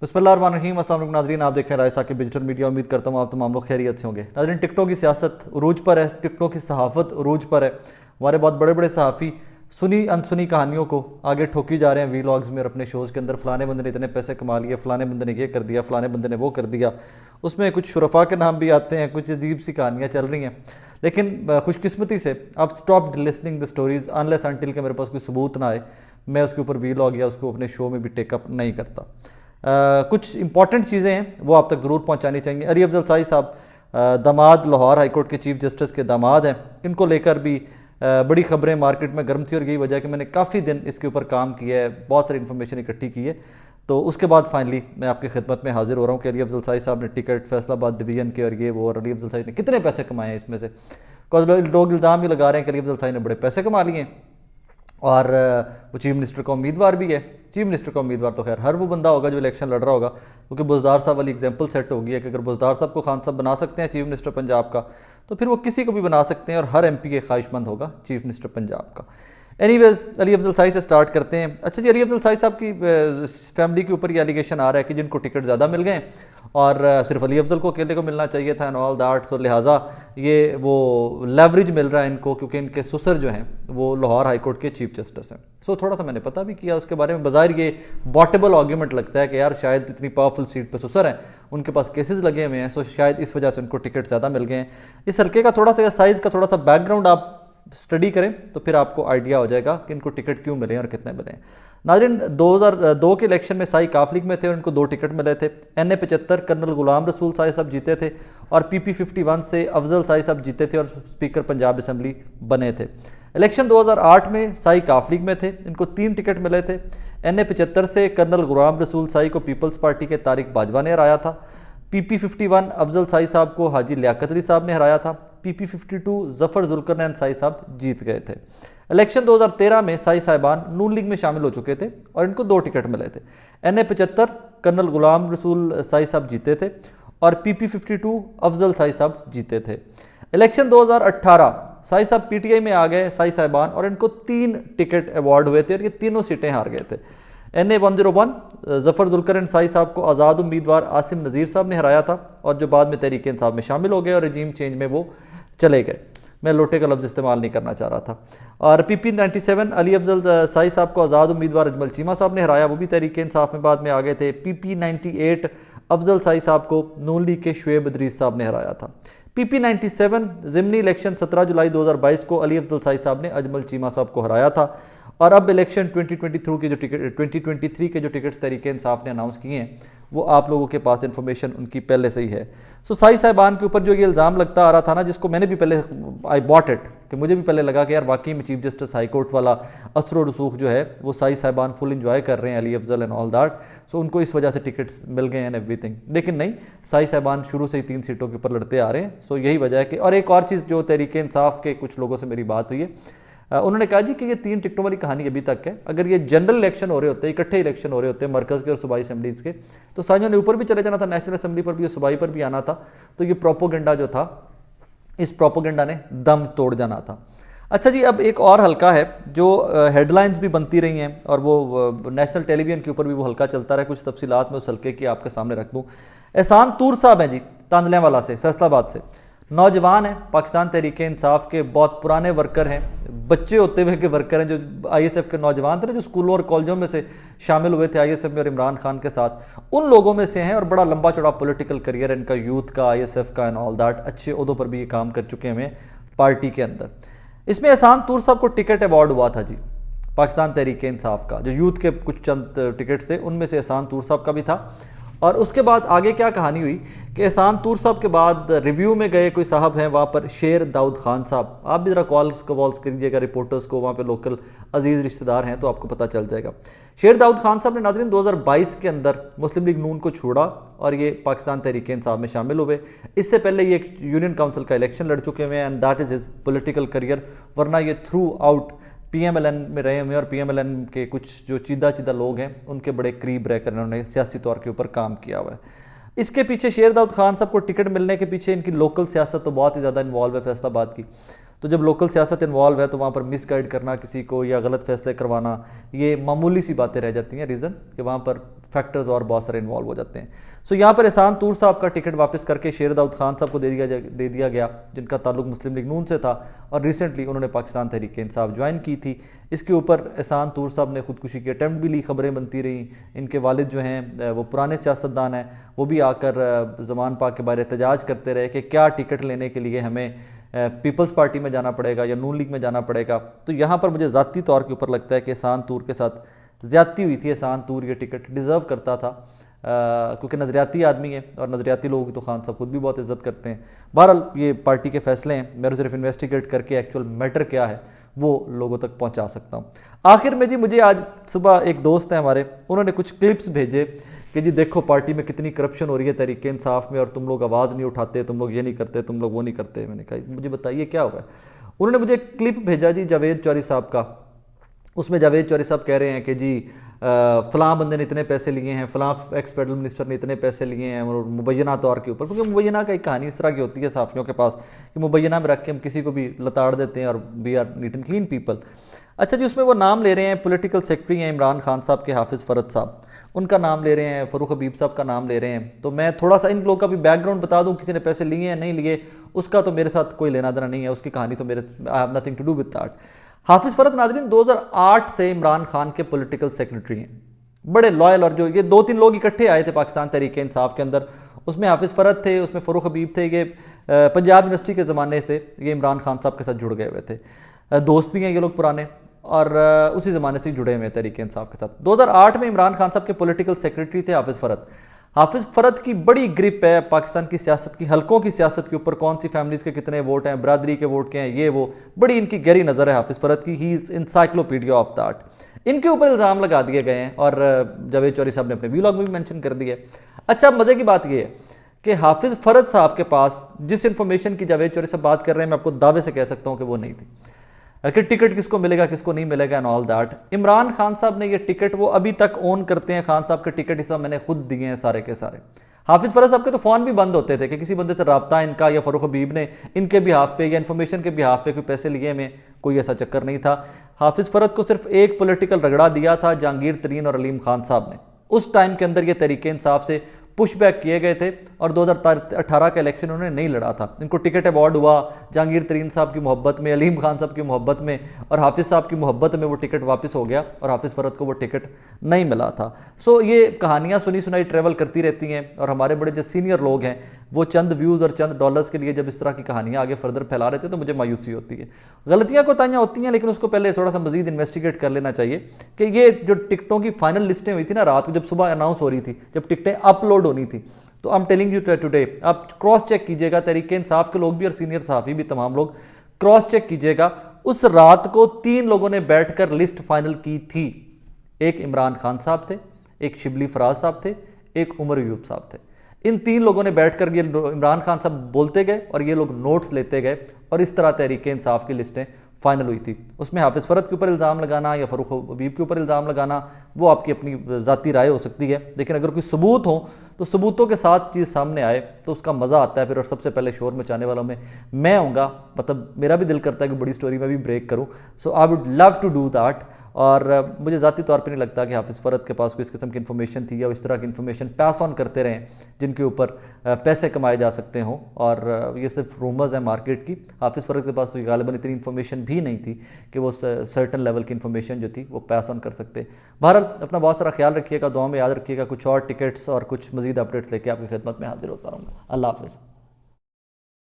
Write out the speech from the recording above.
बिस्मिल्लाहिर्रहमानिर्रहीम। अस्सलाम वालेकुम नाज़रीन, आप देख रहे हैं राय साकिब डिजिटल मीडिया। उम्मीद करता हूँ आप तमाम लोग खैरियत से होंगे। नाज़रीन, टिकटॉक की सियासत उरूज पर है, टिकटॉक की सहाफ़त उरूज पर है। हमारे बहुत बड़े बड़े सहाफ़ी सुनी अनसुनी कहानियों को आगे ठोकी जा रहे हैं वीलॉग्स में और अपने शोज़ के अंदर। फ़लाने बंदे ने इतने पैसे कमा लिए, फ़लाने बंदे ने ये कर दिया, फ़लाने बंदे ने वो कर दिया। उसमें कुछ शुरफा के नाम भी आते हैं, कुछ अजीब सी कहानियाँ चल रही हैं। लेकिन खुशकिस्मती से अब stop listening the stories unless until के मेरे पास कोई सबूत ना आए, मैं उसके ऊपर वीलॉग या उसको अपने शो में भी टेकअप नहीं करता। कुछ इंपॉर्टेंट चीज़ें हैं वो आप तक ज़रूर पहुंचानी चाहिए। अली अफजल साई साहब दामाद, लाहौर हाई कोर्ट के चीफ जस्टिस के दामाद हैं। इनको लेकर भी बड़ी खबरें मार्केट में गर्म थी और यही वजह है कि मैंने काफ़ी दिन इसके ऊपर काम किया है, बहुत सारी इन्फॉर्मेशन इकट्ठी की है। तो उसके बाद फाइनली मैं आपकी खिदमत में हाजिर हो रहा हूँ कि अली अफजल साई साहब ने टिकट फैसलाबाद डिवीज़न के और ये वो, और अली अफजल साई ने कितने पैसे कमाए हैं इसमें से। बिकॉज लोग इल्ज़ाम ये लगा रहे हैं कि अली अफजल साई ने बड़े पैसे कमा लिए हैं और वो चीफ मिनिस्टर का उम्मीदवार भी है। चीफ मिनिस्टर का उम्मीदवार तो खैर हर वो बंदा होगा जो इलेक्शन लड़ रहा होगा, क्योंकि बुज़दार साहब वाली एग्जांपल सेट होगी है कि अगर बुज़दार साहब को खान साहब बना सकते हैं चीफ मिनिस्टर पंजाब का, तो फिर वो किसी को भी बना सकते हैं और हर एमपी के ख्वाहिशमंद होगा चीफ मिनिस्टर पंजाब का। एनीवेज, अली अफजल साई से स्टार्ट करते हैं। अच्छा जी, अली अफजल साई साहब की फैमिली के ऊपर ये एलिगेशन आ रहा है कि जिनको टिकट ज़्यादा मिल गए और सिर्फ अली अफजल को अकेले को मिलना चाहिए था एंड ऑल दैट, सो लिहाजा ये वो लेवरेज मिल रहा है इनको क्योंकि इनके ससुर जो हैं वो लाहौर हाई कोर्ट के चीफ जस्टिस हैं। सो थोड़ा सा मैंने पता भी किया उसके बारे में। बाज़ाहिर ये बॉटेबल आर्ग्यूमेंट लगता है कि यार शायद इतनी पावरफुल सीट पर ससुर हैं, उनके पास केसेस लगे हुए हैं, सो शायद इस वजह से उनको टिकट ज़्यादा मिल गए हैं। इस हल्के का थोड़ा सा साइज़ का थोड़ा सा बैकग्राउंड आप स्टडी करें तो फिर आपको आइडिया हो जाएगा कि इनको टिकट क्यों मिले और कितने मिले हैं। नाज़रीन, 2002 के इलेक्शन में साई काफ लीग में थे और इनको 2 टिकट मिले थे। NA 75 कर्नल गुलाम रसूल साई साहब जीते थे और PP 51 से अफजल साई साहब जीते थे और स्पीकर पंजाब असम्बली बने थे। इलेक्शन 2008 में साई काफ लीग में थे, इनको 3 टिकट मिले थे। NA 75 से कर्नल गुलाम रसूल साई को पीपल्स पार्टी के तारिक बाजवा ने हराया था। PP 51 अफजल साई साहब को हाजी लियाकत अली साहब ने हराया था। PP 52 जफर जुल्करनैन साई साहब जीत गए थे। इलेक्शन 2013 में साई साहिबान नून लीग में शामिल हो चुके थे और इनको 2 टिकट मिले थे। NA 75 कर्नल गुलाम रसूल साई साहब जीते थे और PP 52 अफजल साई साहब जीते थे। इलेक्शन 2018 साई साहब PTI में आ गए साई साहिबान और इनको 3 टिकट अवार्ड हुए थे और ये तीनों सीटें हार गए थे। NA 101 जफर जुल्करनैन साई साहब को आज़ाद उम्मीदवार आसिम नज़ीर साहब ने हराया था और जो बाद में तहरीक इंसाफ में शामिल हो गए और रजीम चेंज में वो चले गए। मैं लोटे का लफ्ज़ इस्तेमाल नहीं करना चाह रहा था। और PP 97 अली अफजल साई साहब को आज़ाद उम्मीदवार अजमल चीमा साहब ने हराया, वो भी तहरीक इंसाफ में बाद में आ गए थे। PP 98 अफजल साई साहब को नून लीग के शुएब इदरीस साहब ने हराया था। PP 97 ज़िमनी इलेक्शन 17 जुलाई 2022 को अली अफजल साई साहब ने अजमल चीमा साहब को हराया था। और अब इलेक्शन 2023 के जो टिकट्स तहरीक इंसाफ ने अनाउंस किए हैं वो आप लोगों के पास इन्फॉर्मेशन उनकी पहले से ही है। सो साई साहिबान के ऊपर जो ये इल्ज़ाम लगता आ रहा था ना, जिसको मैंने भी पहले आई बॉट इट, कि मुझे भी पहले लगा कि यार वाकई में चीफ जस्टिस हाई कोर्ट वाला असर और रसूख जो है वो साई साहिबान फुल इंजॉय कर रहे हैं, Ali Afzal and all that, so उनको इस वजह से टिकट्स मिल गए हैं एवरीथिंग। लेकिन नहीं, साई साहिबान शुरू से ही 3 सीटों के ऊपर लड़ते आ रहे हैं। सो यही वजह है कि, और एक और चीज़ जो तहरीक इंसाफ के कुछ लोगों से मेरी बात हुई है, उन्होंने कहा जी कि ये 3 टिकटों वाली कहानी अभी तक है। अगर ये जनरल इलेक्शन हो रहे होते, इकट्ठे इलेक्शन हो रहे होते मरकज़ के और सूबाई असम्बलीज़ के, तो साइयों ने ऊपर भी चले जाना था, नेशनल असम्बली पर भी और सूबाई पर भी आना था। तो ये प्रोपोगेंडा जो था, इस प्रोपोगेंडा ने दम तोड़ जाना था। अच्छा जी, अब एक और हल्का है जो हेडलाइंस भी बनती रही हैं और वो नेशनल टेलीविज़न के ऊपर भी वो हल्का चलता रहा। कुछ तफसीलात में उस हल्के की आपके सामने रख दूँ। एहसान तूर साहब हैं जी, तांदलियावाला से, फैसलाबाद से, नौजवान हैं, पाकिस्तान तहरीक इंसाफ के बहुत पुराने वर्कर हैं, बच्चे होते हुए के वर्कर हैं, जो ISF के नौजवान थे ना, जो स्कूलों और कॉलेजों में से शामिल हुए थे ISF में और इमरान खान के साथ, उन लोगों में से हैं और बड़ा लंबा चौड़ा पॉलिटिकल करियर इनका, यूथ का, ISF का एंड ऑल दैट, अच्छे ओहदों पर भी ये काम कर चुके हैं पार्टी के अंदर। इसमें एहसान तूर साहब को टिकट अवार्ड हुआ था जी पाकिस्तान तहरीक इंसाफ का, जो यूथ के कुछ चंद टिकट्स थे उनमें से एहसान तूर साहब का भी था। और उसके बाद आगे क्या कहानी हुई कि एहसान तूर साहब के बाद रिव्यू में गए कोई साहब हैं वहाँ पर, शेर दाऊद खान साहब, आप भी ज़रा कॉल्स करिएगा रिपोर्टर्स को, वहाँ पे लोकल अजीज़ रिश्तेदार हैं तो आपको पता चल जाएगा। शेर दाऊद खान साहब ने नाज़रीन 2022 के अंदर मुस्लिम लीग नून को छोड़ा और ये पाकिस्तान तहरीक इंसाफ में शामिल हुए। इससे पहले ये यूनियन काउंसिल का इलेक्शन लड़ चुके हुए हैं and that is his political career, वरना ये थ्रू आउट PMLN में रहे हुए और PMLN के कुछ जो चीदा लोग हैं उनके बड़े करीब रहकर उन्होंने सियासी तौर के ऊपर काम किया हुआ है। इसके पीछे शेर दाऊद खान साहब को टिकट मिलने के पीछे इनकी लोकल सियासत तो बहुत ही ज़्यादा इन्वॉल्व है फैसलाबाद की। तो जब लोकल सियासत इन्वॉल्व है तो वहाँ पर मिसगाइड करना किसी को या गलत फैसले करवाना, ये मामूली सी बातें रह जाती हैं। रीज़न कि वहाँ पर फैक्टर्स और बहुत सारे इन्वॉल्व हो जाते हैं। सो यहाँ पर एहसान तूर साहब का टिकट वापस करके शेर दाऊद खान साहब को दे दिया गया, जिनका ताल्लुक मुस्लिम लीग नून से था और रिसेंटली उन्होंने पाकिस्तान तहरीक इंसाफ ज्वाइन की थी। इसके ऊपर एहसान तूर साहब ने खुदकुशी की अटैम्प्ट भी ली, खबरें बनती रहीं। इनके वालिद जो हैं वो पुराने सियासतदान हैं, वो भी आकर ज़मान पाक के बारे एहतजाज करते रहे कि क्या टिकट लेने के लिए हमें पीपल्स पार्टी में जाना पड़ेगा या नून लीग में जाना पड़ेगा। तो यहाँ पर मुझे ज़ाती तौर के ऊपर लगता है कि एहसान तूर के साथ ज़्यादती हुई थी। एहसान तूर ये टिकट डिज़र्व करता था, क्योंकि नज़रियाती आदमी है और नज़रियाती लोगों की तो खान साहब खुद भी बहुत इज्जत करते हैं। बहरहाल ये पार्टी के फैसले हैं, मैं सिर्फ इन्वेस्टिगेट करके एक्चुअल मैटर क्या है वो लोगों तक पहुंचा सकता हूं। आखिर में जी मुझे आज सुबह एक दोस्त है हमारे, उन्होंने कुछ क्लिप्स भेजे कि जी देखो पार्टी में कितनी करप्शन हो रही है तहरीक इंसाफ में और तुम लोग आवाज़ नहीं उठाते, तुम लोग ये नहीं करते, तुम लोग वो नहीं करते। मैंने कहा मुझे बताइए क्या हुआ है। उन्होंने मुझे एक क्लिप भेजा जी जावेद चौधरी साहब का। उसमें जावेद चौधरी साहब कह रहे हैं कि जी फ़लाँ बंदे ने इतने पैसे लिए हैं, फ़लाँ एक्स फेडरल मिनिस्टर ने इतने पैसे लिए हैं, और मुबैना तौर के ऊपर, क्योंकि मुबैना का एक कहानी इस तरह की होती है सहाफ़ियों के पास कि मुबैना में रख के हम किसी को भी लताड़ देते हैं और we are neat and clean people. अच्छा जी, उसमें वो नाम ले रहे हैं, पॉलिटिकल सेक्रेटरी हैं इमरान खान साहब के हाफिज़ फ़रद साहब, उनका नाम ले रहे हैं, फ़रूख हबीब साहब का नाम ले रहे हैं। तो मैं थोड़ा सा इन लोगों का भी बैकग्राउंड बता दूं, किसी ने पैसे लिए हैं नहीं लिए उसका तो मेरे साथ कोई लेना देना नहीं है, उसकी कहानी तो मेरे I have nothing to do with that. Hafiz Farad नाज़रीन 2008 से इमरान खान के पॉलिटिकल सेक्रेटरी हैं, बड़े लॉयल, और जो ये 2-3 लोग इकट्ठे आए थे पाकिस्तान तहरीक इंसाफ के अंदर, उसमें हाफिज़ फ़रद थे, उसमें फ़रूख हबीब थे। ये पंजाब यूनिवर्सिटी के ज़माने से ये इमरान खान साहब के साथ जुड़ गए हुए थे, दोस्त भी हैं ये लोग पुराने, और उसी ज़माने से जुड़े हुए हैं तहरीक इंसाफ के साथ। 2008 में इमरान खान साहब के पॉलिटिकल सेक्रेटरी थे हाफिज़ फ़रद। हाफिज़ फ़रद की बड़ी ग्रिप है पाकिस्तान की सियासत की, हलकों की सियासत के ऊपर, कौन सी फैमिलीज़ के कितने वोट हैं, बरादरी के वोट के हैं, ये वो बड़ी इनकी गहरी नज़र है हाफिज़ फ़रद की। He is encyclopedia of that. इनके ऊपर इल्ज़ाम लगा दिए गए हैं और जावेद चौधरी साहब ने अपने वीलॉग में भी मेंशन कर दिया है। अच्छा, मज़े की बात यह है कि हाफिज़ फ़रद साहब के पास जिस इन्फॉर्मेशन की जावेद चौधरी साहब बात कर रहे हैं, मैं आपको दावे से कह सकता हूँ कि वो नहीं थी कि टिकट किसको मिलेगा किसको नहीं मिलेगा and all that. Imran Khan साहब ने ये टिकट वो अभी तक ओन करते हैं, खान साहब के टिकट इस समय मैंने खुद दिए हैं सारे के सारे। हाफिज़ फ़रद साहब के तो फ़ोन भी बंद होते थे कि किसी बंदे से रब्ता इनका या फ़रूख हबीब ने इनके बिहाफ पे या इन्फॉर्मेशन के बिहाफ पे कोई पैसे लिए में, कोई ऐसा चक्कर नहीं था। हाफिज़ फ़रद को सिर्फ एक पॉलिटिकल रगड़ा दिया था जहांगीर तरीन और अलीम खान साहब ने, उस टाइम के अंदर ये तहरीक इंसाफ से पुश बैक किए गए थे और 2018 का इलेक्शन उन्होंने नहीं लड़ा था। इनको टिकट अवार्ड हुआ जहांगीर तरीन साहब की मोहब्बत में, अलीम खान साहब की मोहब्बत में और हाफिज़ साहब की मोहब्बत में वो टिकट वापस हो गया और हाफिज़ फ़रद को वो टिकट नहीं मिला था। सो ये कहानियाँ सुनी सुनाई ट्रेवल करती रहती हैं और हमारे बड़े जो सीनियर लोग हैं वो चंद व्यूज़ और चंद डॉलर्स के लिए जब इस तरह की कहानियाँ आगे फर्दर फैला रहे थे तो मुझे मायूसी होती है। गलतियाँ कोताहियाँ होती हैं, लेकिन उसको पहले थोड़ा सा मजीद इन्वेस्टिगेट कर लेना चाहिए कि ये जो टिकटों की फाइनल लिस्टें हुई थी ना रात को जब सुबह अनाउंस हो रही थी, जब टिकटें अपलोड होनी थी, तो I am telling you today, आप क्रॉस चेक कीजिएगा, तहरीक इंसाफ के लोग भी और सीनियर सहाफ़ी भी तमाम लोग क्रॉस चेक कीजिएगा। उस रात को 3 लोगों ने बैठकर लिस्ट फाइनल की थी। एक इमरान खान साहब थे, एक शिबली फराज साहब थे, एक उमर अयूब साहब थे। इन 3 लोगों ने बैठकर ये इमरान खान साहब बोलते गए और ये लोग नोट्स लेते गए और इस तरह तहरीक इंसाफ की लिस्टें फाइनल हुई थी। उसमें हाफिज़ फ़रद के ऊपर इल्ज़ाम लगाना या फ़रूख हबीब के ऊपर इल्ज़ाम लगाना वो आपकी अपनी ज़ाती राय हो सकती है, लेकिन अगर कोई सबूत हो तो सबूतों के साथ चीज़ सामने आए तो उसका मज़ा आता है फिर। और सबसे पहले शोर मचाने वालों में मैं आऊँगा, मतलब मेरा भी दिल करता है कि बड़ी स्टोरी में भी ब्रेक करूँ। So I would love to do that. और मुझे ज़ाती तौर पे नहीं लगता कि हाफिज़ फ़रद के पास कोई इस किस्म की इन्फॉर्मेशन थी या इस तरह की इन्फॉर्मेशन पास ऑन करते रहें जिनके ऊपर पैसे कमाए जा सकते हों। और ये सिर्फ रूमर्स हैं मार्केट की। हाफिज़ फ़रद के पास तो गालिबन इतनी इन्फॉर्मेशन भी नहीं थी कि वो सर्टन लेवल की इन्फॉर्मेशन जो थी वो पास ऑन कर सकते। बहरहाल अपना बहुत सारा ख्याल रखिएगा, दुआ में याद रखिएगा। कुछ और टिकट्स और कुछ मज़ीद अपडेट्स लेके आपकी खिदमत में हाजिर होता रहूँगा। अल्लाह हाफ़िज़।